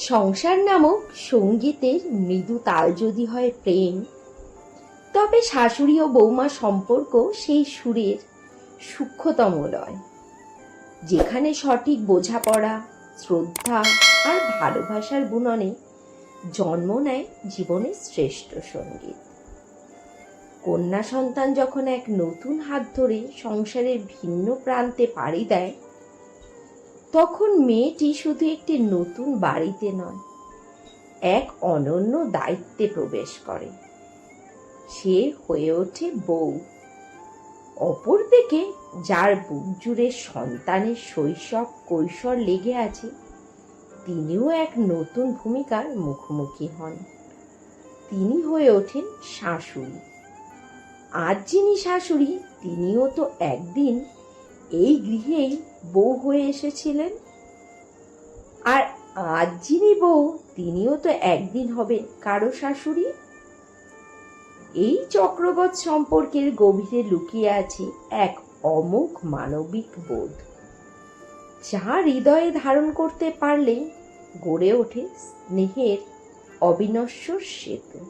সংসার নামক সঙ্গীতের মৃদু তাল যদি হয় প্রেম, তবে শাশুড়ি ও বৌমা সম্পর্ক সেই সুরের সূক্ষ্মতম লয়, যেখানে সঠিক বোঝাপড়া, শ্রদ্ধা আর ভালোবাসার বুননে জন্ম নেয় জীবনের শ্রেষ্ঠ সঙ্গীত। কন্যা সন্তান যখন এক নতুন হাত ধরে সংসারের ভিন্ন প্রান্তে পাড়ি দেয়, তখন মেয়েটি শুধু একটি নতুন বাড়িতে নয়, এক অনন্য দায়িত্বে প্রবেশ করে। সে হয়ে ওঠে বউ। অপরদিকে যার বুক জুড়ে সন্তানের শৈশব কৈশোর লেগে আছে, তিনিও এক নতুন ভূমিকার মুখোমুখি হন। তিনি হয়ে ওঠেন শাশুড়ি। আজ যিনি শাশুড়ি, তিনিও তো একদিন এই গৃহেই বউ হয়ে এসেছিলেন। আর আজ যিনি বউ, তিনিও তো একদিন হবেন কারো শাশুড়ি। এই চক্রবৎ সম্পর্কের গভীরে লুকিয়ে আছে এক অমোঘ মানবিক বোধ, যা হৃদয়ে ধারণ করতে পারলে গড়ে ওঠে স্নেহের অবিনশ্বর সেতু।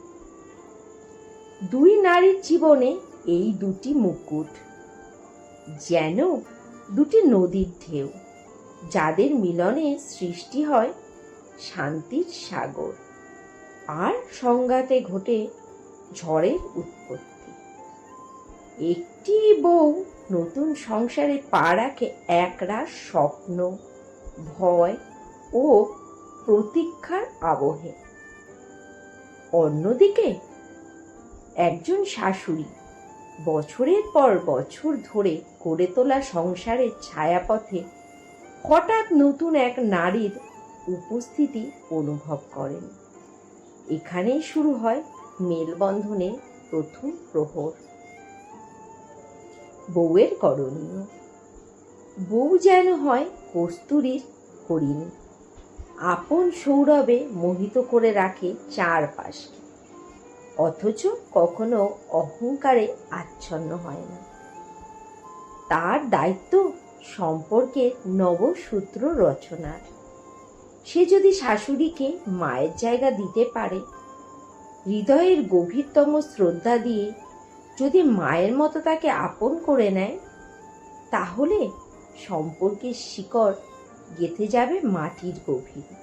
দুই নারীর জীবনে এই দুটি মুকুট যেন দুটি নদীর ঢেউ, যাদের মিলনে সৃষ্টি হয় শান্তির সাগর, আর সংঘাতে ঘটে ঝড়ের উৎপত্তি। একটি বউ নতুন সংসারে পা রাখে একরাশ স্বপ্ন, ভয় ও প্রতীক্ষার আবহে। অন্যদিকে একজন শাশুড়ি বছরের পর বছর ধরে গড়ে তোলা সংসারের ছায়াপথে হঠাৎ নতুন এক নারীর উপস্থিতি অনুভব করেন। এখানেই শুরু হয় মেলবন্ধনের প্রথম প্রহর। বউয়ের করণীয়। বউ যেন হয় কস্তুরীর হরিণ, আপন সৌরভে মোহিত করে রাখে চারপাশকে, অথচ কখনো অহংকারে আচ্ছন্ন হয় না। তার দায়িত্ব সম্পর্কের নবসূত্র রচনার। সে যদি শাশুড়িকে মায়ের জায়গা দিতে পারে, হৃদয়ের গভীরতম শ্রদ্ধা দিয়ে যদি মায়ের মতো তাকে আপন করে নেয়, তাহলে সম্পর্কের শিকড় গেঁথে যাবে মাটির গভীরে।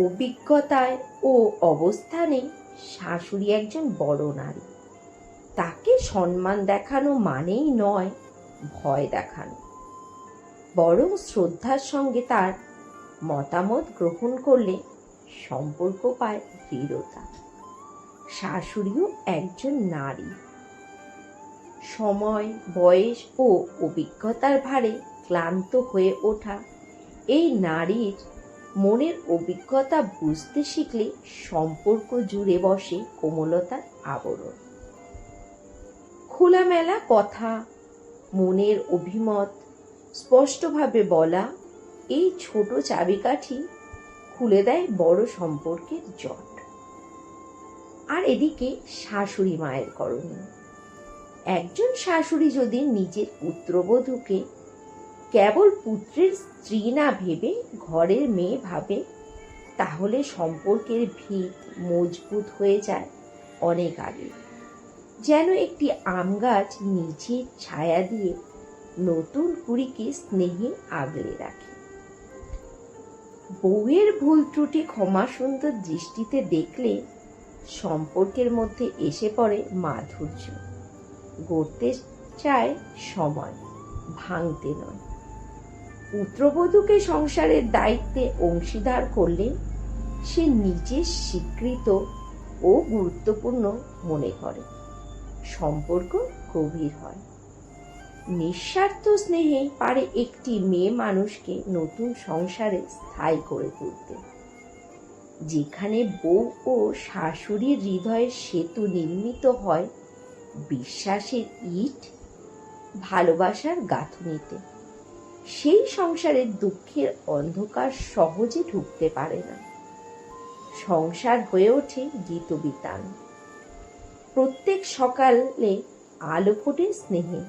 অভিজ্ঞতায় ও অবস্থানে শাশুড়ি একজন বড় নারী। তাকে সম্মান দেখানো মানেই নয় ভয় দেখানো, বরং শ্রদ্ধার সঙ্গে তার মতামত গ্রহণ করলে সম্পর্ক পায় দৃঢ়তা। শাশুড়িও একজন নারী। সময়, বয়স ও অভিজ্ঞতার ভারে ক্লান্ত হয়ে ওঠা এই নারীর মনের অভিজ্ঞতা বুঝতে শিখলে সম্পর্ক জুড়ে বসে কোমলতার আবরণ। খোলামেলা কথা, মনের অভিমত স্পষ্টভাবে বলা, এই ছোট চাবিকাঠি খুলে দেয় বড় সম্পর্কের জট। আর এদিকে শাশুড়ি মায়ের করণীয়। একজন শাশুড়ি যদি নিজের পুত্রবধূকে কেবল পুত্রের স্ত্রী না ভেবে ঘরের মেয়ে ভাবে, তাহলে সম্পর্কের ভিত মজবুত হয়ে যায় অনেক আগে। যেন একটি আম গাছ নিজের ছায়া দিয়ে নতুন কুড়িকে স্নেহে আগলে রাখে। বউয়ের ভুল ত্রুটি ক্ষমা সুন্দর দৃষ্টিতে দেখলে সম্পর্কের মধ্যে এসে পড়ে মাধুর্য। গড়তে চায় সময়, ভাঙতে নয়। পুত্রবধূকে সংসারের দায়িত্বে অংশীদার করলে সে নিজে স্বীকৃত ও গুরুত্বপূর্ণ মনে করে। সম্পর্ক গভীর হয়। নিঃস্বার্থ স্নেহে পারে একটি মেয়ে মানুষকে নতুন সংসারে স্থায়ী করে তুলতে। যেখানে বউ ও শাশুড়ির হৃদয়ের সেতু নির্মিত হয় বিশ্বাসের ইট, ভালোবাসার গাঁথুনিতে, সেই সংসারের দুঃখের অন্ধকার সহজে ঢুকতে পারে না। সংসার হয়ে ওঠে গীতবিতান। প্রত্যেক সকালে আলো ফোটে স্নেহে,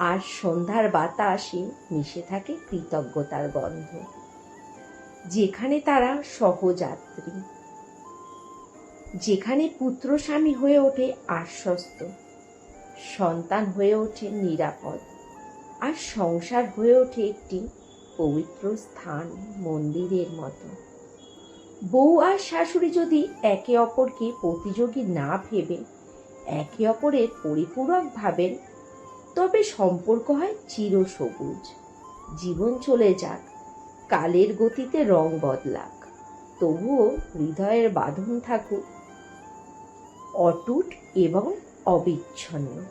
আর সন্ধ্যার বাতাসে মিশে থাকে কৃতজ্ঞতার গন্ধ। যেখানে তারা সহযাত্রী, যেখানে পুত্র স্বামী হয়ে ওঠে আশ্বস্ত, সন্তান হয়ে ওঠে নিরাপদ, আর সংসার হয়ে ওঠে একটি পবিত্র স্থান, মন্দিরের মতো। বউ আর শাশুড়ি যদি একে অপরকে প্রতিযোগী না ভেবে একে অপরের পরিপূরক ভাবেন, তবে সম্পর্ক হয় চিরসবুজ। জীবন চলে যাক, কালের গতিতে রং বদলাক, তবুও হৃদয়ের বাঁধন থাকুক অটুট এবং অবিচ্ছন্ন।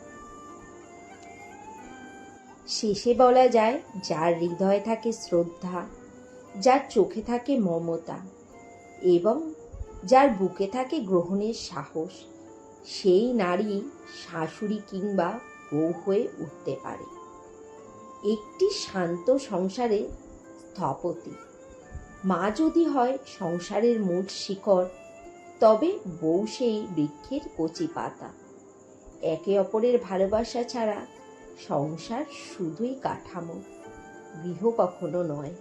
শেষে বলা যায়, যার হৃদয়ে থাকে শ্রদ্ধা, যার চোখে থাকে মমতা এবং যার বুকে থাকে গ্রহণের সাহস, সেই নারী শাশুড়ি কিংবা বউ হয়ে উঠতে পারে একটি শান্ত সংসারে স্থপতি। মা যদি হয় সংসারের মূল শিকড়, তবে বউ সেই বৃক্ষের কচি পাতা। একে অপরের ভালোবাসা ছাড়া সংসার শুধুই কাঠামো, গৃহ কখনো নয়।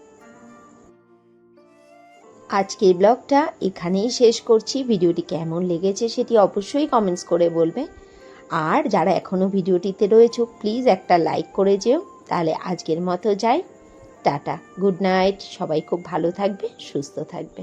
আজকের ব্লগটা এখানেই শেষ করছি। ভিডিওটি কেমন লেগেছে সেটি অবশ্যই কমেন্টস করে বলবে। আর যারা এখনো ভিডিওটিতে রয়েছে প্লিজ একটা লাইক করে যেও। তাহলে আজকের মতো যাই, টাটা, গুড নাইট। সবাই খুব ভালো থাকবে, সুস্থ থাকবে।